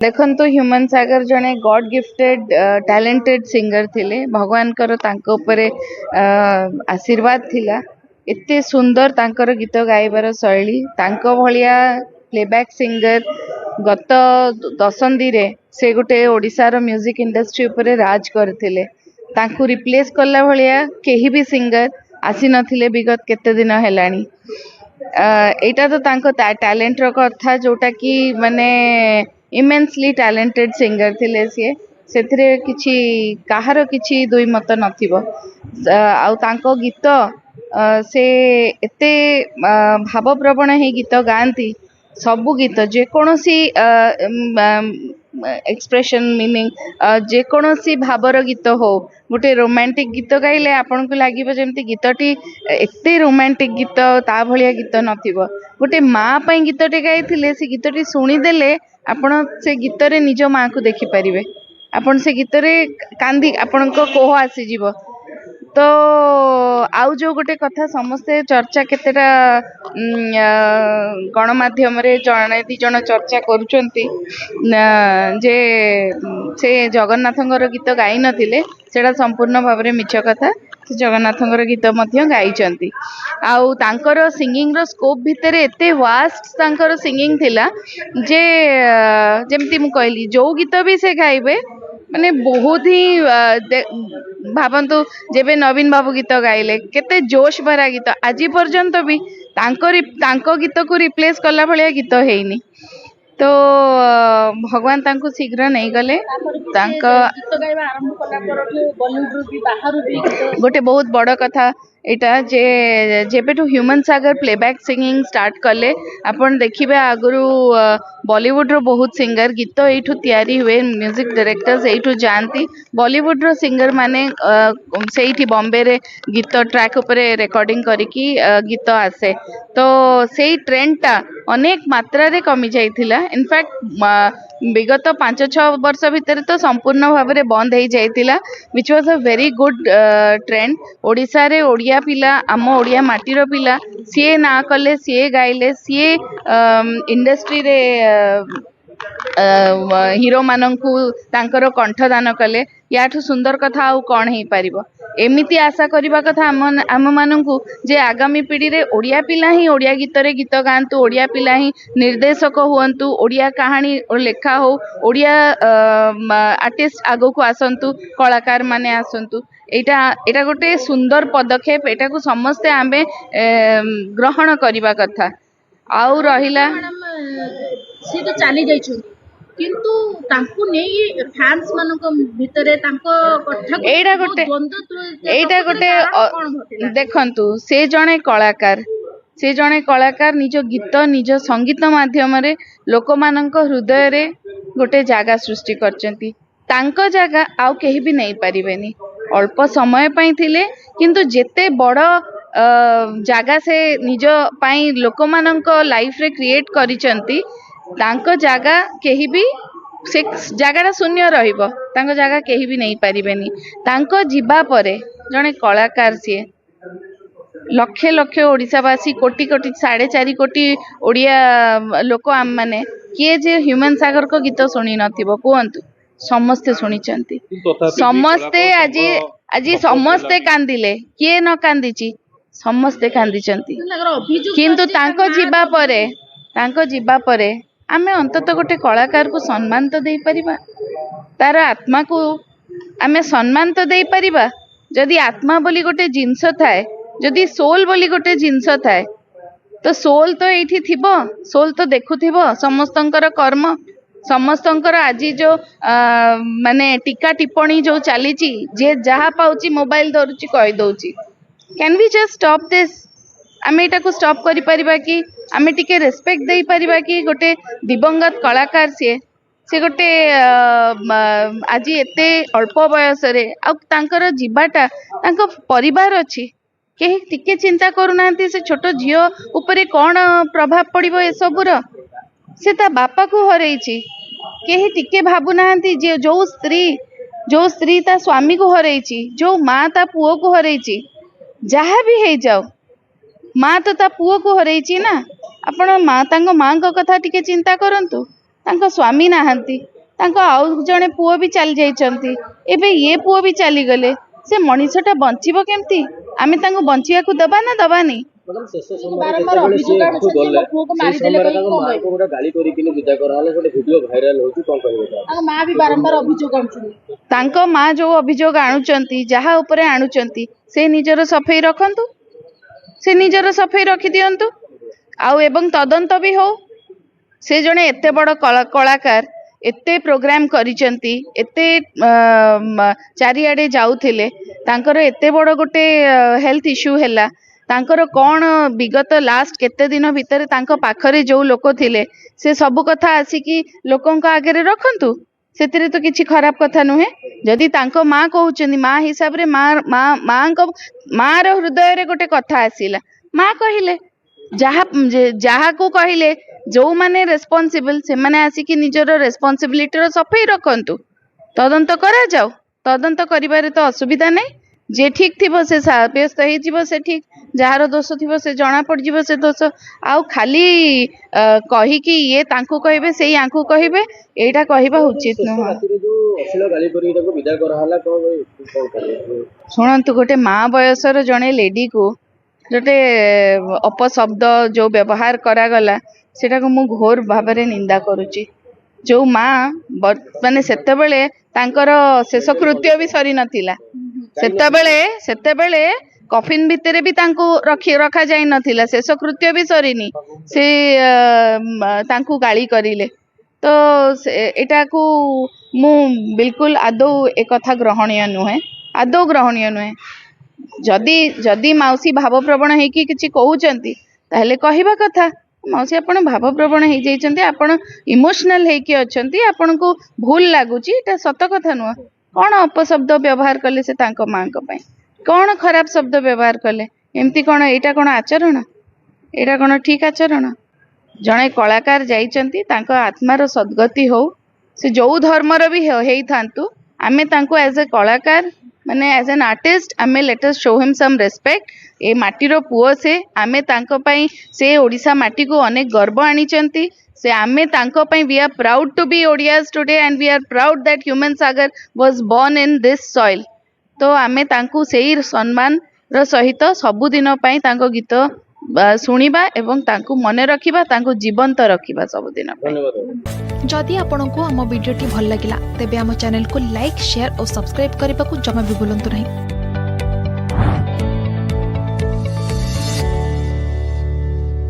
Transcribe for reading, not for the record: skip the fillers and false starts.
देखंतु ह्यूमन सागर जने God gifted talented singer थिले भगवान कर तांको उपरे आशीर्वाद थिला एते सुंदर तांकर गीत गाइबार शैली तांको भलिया प्लेबैक सिंगर गत दशंधि रे से गोटे ओडिशार म्यूजिक इंडस्ट्री उपरे राज करथिले तांको रिप्लेस कला भलिया केही भी सिंगर आसी नथिले विगत केते दिन हेलानी एटा तो तांको टैलेंट रो कथा जोटा कि माने इमेंसली टैलेंटेड सिंगर थिले सी से किछि काहार किछि दुई मत नथिबो आउ तांको गीत से एते भावप्रवण हे गीत गांती सबु गीत जेकोसी एक्सप्रेशन मीनिंग जेकोसी भावर गीत हो गोटे रोमांटिक गीत गाइले आपन को लागिबो जेमति गीतटी एते रोमांटिक गीत ता भलिया गीत नथिबो गोटे माँ पई गीतटे गाइथिले से गीतटी सुनी देले आपण से गीत रे निज माँ को देखि परिबे आपण से गीत रे कांदी आपण को कोह आसी जीवो तो आउ जो गोटे कथा समस्ते चर्चा केतेटा गणमाध्यम रे जने दी जन चर्चा करूचंती जे से जगन्नाथंगर गीत गाई नथिले सेटा संपूर्ण भाव रे मिछ कथा से जगन्नाथंगर गीत मध्य गाइचंती आउ तांकर सिंगिंग रो स्कोप भितर एते वास्ट तांकर सिंगिंग थिला जे जेमती मु कहली जो गीत भी से गाइबे माने बहुत ही भावंतु जेबे नवीन बाबू गीत गाइले केते जोश भरा गीत आज पर्यंत भी तांको गीत को रिप्लेस कला भलिया गीत हेइनी तो भगवान तांको शीघ्र नहीं गले तांको गोटे बहुत बड़ कथा एटा जे जेबेठू ह्यूमन सागर प्लेबैक सिंगिंग स्टार्ट कले आपण देखिबे आगुरु बॉलीवुड रो बहुत सिंगर गीत एठू तैयारी हुए म्यूजिक डायरेक्टर्स एठू जानती बॉलीवुड रो सिंगर माने सेठी बॉम्बे रे गीत ट्रैक उपरे रिकॉर्डिंग करिकी गीत आसे तो सेही ट्रेंड टा अनेक मात्रा रे कमी जाइथिला इनफैक्ट विगत 5-6 वर्ष भितर तो संपूर्ण भाव में बंद हो जाइथिला which was a very good trend Odisha रे ओडिया पिला आम ओडिया माटीर पिला सीए ना कले सीए गाइले सीए इंडस्ट्री रे हीरो माननकु तांकर कंठदान कले याठू सुंदर कथा आउ कौन हो पारिबो एमिति आशा करिबा कथा आम माननकु जे आगामी पीढ़ी रे ओडिया पिला ही ओडिया गीत रे गीत गांतु ओडिया पिला ही निर्देशक हुंतु ओडिया कहानी लेखा हो ओडिया आर्टिस्ट आगो को आसंतु कलाकार माने आसंतु एटा गोटे सुंदर पदक्षेप एटा को समस्ते आमे ग्रहण करिबा कथा आउ रहिला से तो चली जाइछन किंतु तांको नेई फैंस मानक भितरे तांको कथा एटा गोटे देखंतु से जणे कलाकार निज गीत निज संगीत माध्यम रे लोक मानक हृदय रे गोटे जागा सृष्टि करचंती तांको जागा आउ केही भी नहीं पारिबेनी अल्प समय पई थिले किंतु जेते बड़ जागा से निज पाई लोक मानक लाइफ रे क्रिएट करिचंती तांको जागा केही भी से जागाटा शून्य रहिबो तांको जागा केही भी नहीं पारिबेनी तांको जीवा परे जणे कलाकार सीए लक्षे लक्षे ओडिशावासी कोटी कोटी 4.5 कोटी ओडिया लोक आम माने किए जे ह्यूमन सागर को गीत शुणी नथिबो कहंतु समस्ते शुणिचंती समस्ते आज समस्ते कांदिले किए न कांदिची समस्ते कांदिचंती किंतु तांको जीवा परे आमे अंतत गोटे कलाकार को सम्मान तो दे परिबा तार आत्मा को आमे सम्मान तो दे परिबा जदि आत्मा बोली गोटे जिंस थाए जदि सोल बोली गोटे जिंस थाए तो सोल तो एठी थिबो सोल तो देखुथिबो समस्तंकर कर्म समस्तंकर आज जो माने टीका टिप्पणी जो चलीची जे जहा पाउची मोबाइल धरुची कहि दउची can we just stop this आमे एटा को स्टॉप करि परिबा कि आमे टिके रेस्पेक्ट दे परिबा कि गोटे दिवंगत कलाकार से गोटे आज एते अल्प बयस रे आ तांकर जीवाटा तांको परिवार अछि केही टिके चिंता करूनांती से छोट झियो उपरे कोन प्रभाव पड़िबो ए सबुर से ता बापा को हरैछि केही टिके भाबु नांती जे जो स्त्री ता स्वामी को हरैछि जो माँ ता पुओ को हरैछि जहा भी हे जाओ माँ तो ता पुओ को हरैछि ना आपण माँ तांको माँ को कथा टिके चिंता करंतु ତାଙ୍କ ସ୍ୱାମୀ ନାହାନ୍ତି, ତାଙ୍କ ଆଉ ଜଣେ ପୁଅ ବି ଚାଲି ଯାଇଛନ୍ତି, ଏବେ ଇଏ ପୁଅ ବି ଚାଲିଗଲେ, ସେ ମଣିଷଟା ବଞ୍ଚିବ କେମିତି? ଆମେ ତାଙ୍କୁ ବଞ୍ଚିବାକୁ ଦବା ନା ଦବାନି? ମ୍ୟାଡ଼ାମ ଶେଷ ସମୟରେ ଯେତେବେଳେ ସେ ଏଠୁ ଗଲେ ସେଇ ସମୟରେ ତାଙ୍କ ମାଆଙ୍କୁ ଗୋଟେ ଗାଳି କରିକିନି ବିଦା କରାହେଲା, ଗୋଟେ ଭିଡିଓ ଭାଇରାଲ ହଉଛି, କଣ କହିବେ? ତାଙ୍କ ମା ବି ବାରମ୍ବାର ଅଭିଯୋଗ ଆଣୁଛନ୍ତି। ତାଙ୍କ ମା ଯୋଉ ଅଭିଯୋଗ ଆଣୁଛନ୍ତି, ଯାହା ଉପରେ ଆଣୁଛନ୍ତି, ସେ ନିଜର ସଫେଇ ରଖନ୍ତୁ, ସେ ନିଜର ସଫେଇ ରଖିଦିଅନ୍ତୁ, ଆଉ ଏବଂ ତଦନ୍ତ ବି ହଉ। ସେ ଜଣେ ଏତେ ବଡ କଳାକାର, ଏତେ ପ୍ରୋଗ୍ରାମ କରିଛନ୍ତି, ଏତେ ଚାରିଆଡେ ଯାଉଥିଲେ, ତାଙ୍କର ଏତେ ବଡ ଗୋଟେ ହେଲ୍ଥ ଇସ୍ୟୁ ହେଲା, ତାଙ୍କର କଣ ବିଗତ ଲାଷ୍ଟ କେତେ ଦିନ ଭିତରେ ତାଙ୍କ ପାଖରେ ଯୋଉ ଲୋକ ଥିଲେ ସେ ସବୁ କଥା ଆସିକି ଲୋକଙ୍କ ଆଗରେ ରଖନ୍ତୁ, ସେଥିରେ ତ କିଛି ଖରାପ କଥା ନୁହେଁ। ଯଦି ତାଙ୍କ ମା କହୁଛନ୍ତି, ମା ହିସାବରେ ମାର ହୃଦୟରେ ଗୋଟେ କଥା ଆସିଲା, ମା କହିଲେ, ଯାହାକୁ କହିଲେ, ଯୋଉମାନେ ରେସ୍ପନ୍ସିବଲ ସେମାନେ ଆସିକି ନିଜର ରେସ୍ପନ୍ସିବିଲିଟିର ସଫେଇ ରଖନ୍ତୁ, ତଦନ୍ତ କରାଯାଉ। ତଦନ୍ତ କରିବାରେ ତ ଅସୁବିଧା ନାହିଁ, ଯେ ଠିକ ଥିବ ସେ ସାବ୍ୟସ୍ତ ହେଇଯିବ, ସେ ଠିକ, ଯାହାର ଦୋଷ ଥିବ ସେ ଜଣା ପଡିଯିବ ସେ ଦୋଷ। ଆଉ ଖାଲି କହିକି ଇଏ ତାଙ୍କୁ କହିବେ ସେଇ ଆଙ୍କୁ କହିବେ, ଏଇଟା କହିବା ଉଚିତ ନୁହଁ। ଶୁଣନ୍ତୁ, ଗୋଟେ ମା ବୟସର ଜଣେ ଲେଡିକୁ ଗୋଟେ ଅପଶବ୍ଦ ଯୋଉ ବ୍ୟବହାର କରାଗଲା, ସେଟାକୁ ମୁଁ ଘୋର ଭାବରେ ନିନ୍ଦା କରୁଛି। ଯୋଉ ମା ମାନେ ସେତେବେଳେ ତାଙ୍କର ଶେଷ କୃତ୍ୟ ବି ସରି ନଥିଲା, ସେତେବେଳେ କଫିନ ଭିତରେ ବି ତାଙ୍କୁ ରଖାଯାଇ ନଥିଲା, ଶେଷ କୃତ୍ୟ ବି ସରିନି, ସେ ତାଙ୍କୁ ଗାଳି କରିଲେ। ତ ଏଟାକୁ ମୁଁ ବିଲକୁଲ ଆଦୌ ଏକଥା ଗ୍ରହଣୀୟ ନୁହେଁ, ଆଦୌ ଗ୍ରହଣୀୟ ନୁହେଁ। ଯଦି ମାଉସୀ ଭାବପ୍ରବଣ ହେଇକି କିଛି କହୁଛନ୍ତି ତାହେଲେ କହିବା କଥା, ମାଉସୀ ଆପଣ ଭାବପ୍ରବଣ ହେଇଯାଇଛନ୍ତି, ଆପଣ ଇମୋସନାଲ ହେଇକି ଅଛନ୍ତି, ଆପଣଙ୍କୁ ଭୁଲ ଲାଗୁଛି, ଏଟା ସତ କଥା ନୁହଁ। କଣ ଅପଶବ୍ଦ ବ୍ୟବହାର କଲେ ସେ ତାଙ୍କ ମାଙ୍କ ପାଇଁ? କଣ ଖରାପ ଶବ୍ଦ ବ୍ୟବହାର କଲେ? ଏମିତି କଣ, ଏଇଟା କଣ ଆଚରଣ? ଏଇଟା କଣ ଠିକ ଆଚରଣ? ଜଣେ କଳାକାର ଯାଇଛନ୍ତି, ତାଙ୍କ ଆତ୍ମାର ସଦ୍ଗତି ହଉ, ସେ ଯୋଉ ଧର୍ମର ବି ହେଇଥାନ୍ତୁ, ଆମେ ତାଙ୍କୁ ଆଜ ଏ କଳାକାର, ମାନେ ଆଜ ଏନ୍ ଆର୍ଟିଷ୍ଟ, ଆମେ ଲେଟ୍ ଅସ୍ ଶୋ ହିମ୍ ସମ୍ ରେସ୍ପେକ୍ଟ। ଏ ମାଟିର ପୁଅ ସେ, ଆମେ ତାଙ୍କ ପାଇଁ, ସେ ଓଡ଼ିଶା ମାଟିକୁ ଅନେକ ଗର୍ବ ଆଣିଛନ୍ତି, ସେ ଆମେ ତାଙ୍କ ପାଇଁ, we are proud to be Odias today and we are proud that Human Sagar was born in this soil। ତ ଆମେ ତାଙ୍କୁ ସେଇ ସମ୍ମାନର ସହିତ ସବୁଦିନ ପାଇଁ ତାଙ୍କ ଗୀତ ଶୁଣିବା ଏବଂ ତାଙ୍କୁ ମନେ ରଖିବା, ତାଙ୍କୁ ଜୀବନ୍ତ ରଖିବା ସବୁଦିନ ପାଇଁ। जदि आपंक आम भिडी भल लगा तेब आम चैनल को लाइक, शेयर और सब्सक्राइब करने को जमा भी भूलु नहीं।